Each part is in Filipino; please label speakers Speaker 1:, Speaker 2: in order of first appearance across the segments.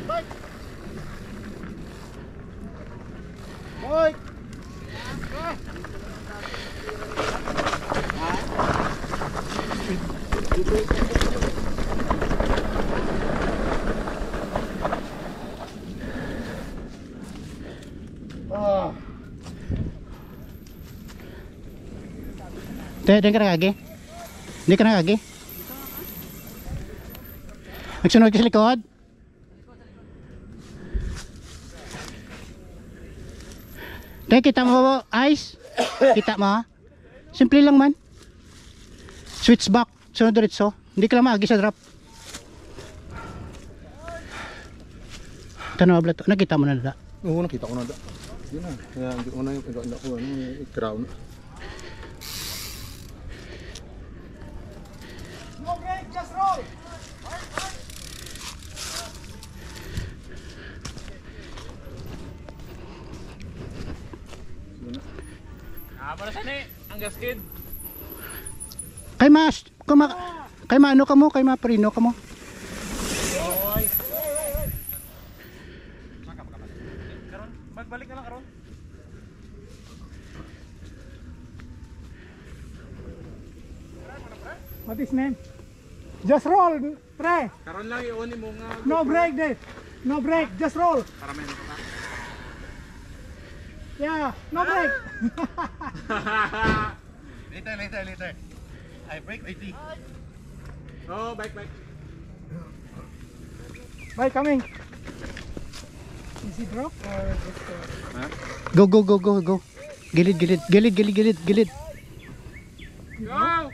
Speaker 1: Boy!
Speaker 2: Hindi ka nakagi? Hindi ka nakagi? Nagsunod ka sa likod? Hindi, kita mo ice? Kita mo? Simple lang man. Switch back, sunod diretso. Hindi ka lang maagi sa drop. Tanaw abla to. Nakita mo na da?
Speaker 1: Oo, nakita ko na da. Yun na. Kaya hindi ko na yung crown. No break, just roll!
Speaker 3: Para saan eh? Ang gaskid.
Speaker 2: Kay mas, kay maano ka mo, kay maprino ka mo.
Speaker 3: Karon, magbalik na lang karon.
Speaker 1: What is name? Just roll, pre!
Speaker 3: Karon lang iunin mo nga.
Speaker 1: No break, Dave! No break, just roll!
Speaker 3: Para may nakita.
Speaker 1: Yeah, no break!
Speaker 3: Later. I break 80. Oh, bike.
Speaker 1: Bye, coming! Is he drop or just
Speaker 2: Go. Gilid.
Speaker 3: Go!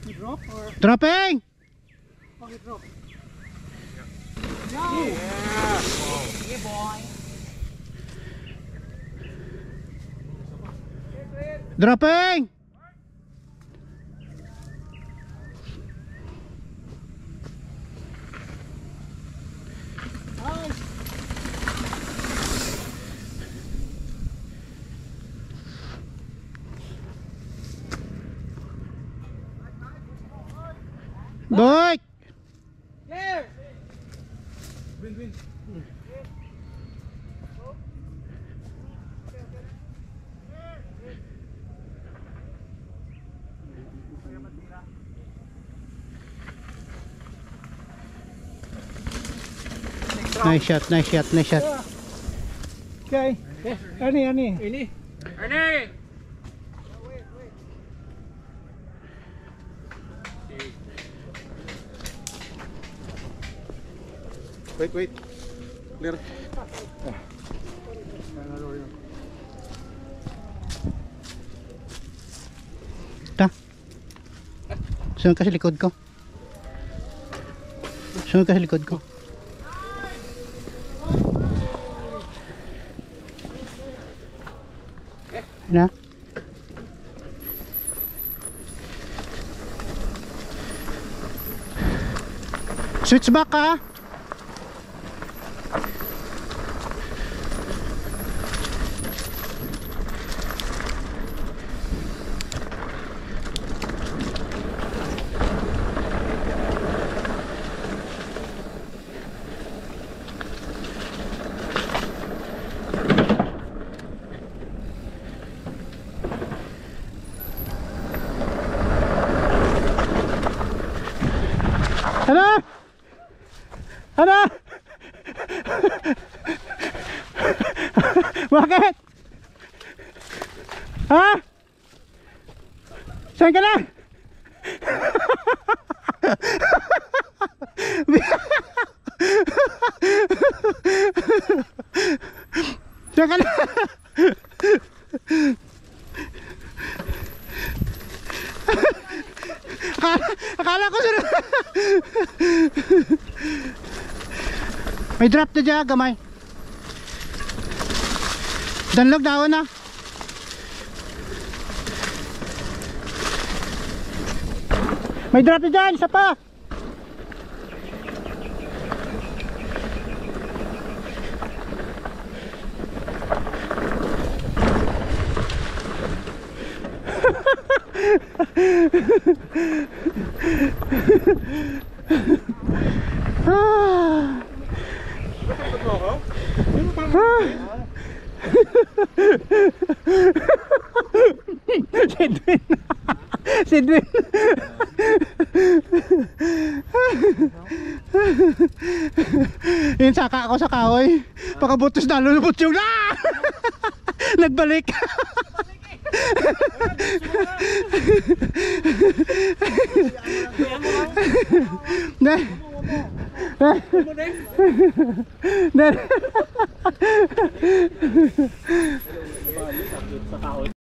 Speaker 1: he drop or
Speaker 2: Dropping!
Speaker 1: he drop?
Speaker 2: Dropping! Boy!
Speaker 1: Clear!
Speaker 3: Win.
Speaker 2: Nice shot.
Speaker 1: Okay. Ernie.
Speaker 3: Ernie!
Speaker 1: Wait. Clear.
Speaker 2: Ta. Sunod ka sa likod ko. Na? Switch back ka. Ano? Bakit? Ha? Saan ka na? Saan ka na? Akala ko sila. May drop na dyan, gamay. Danlog daw na. May drop na dyan, isa pa. Si Edwin. Si Edwin. Yung saka ako sa kahoy. Pagkabutos na lulubot yung nagbalik. Na. Na.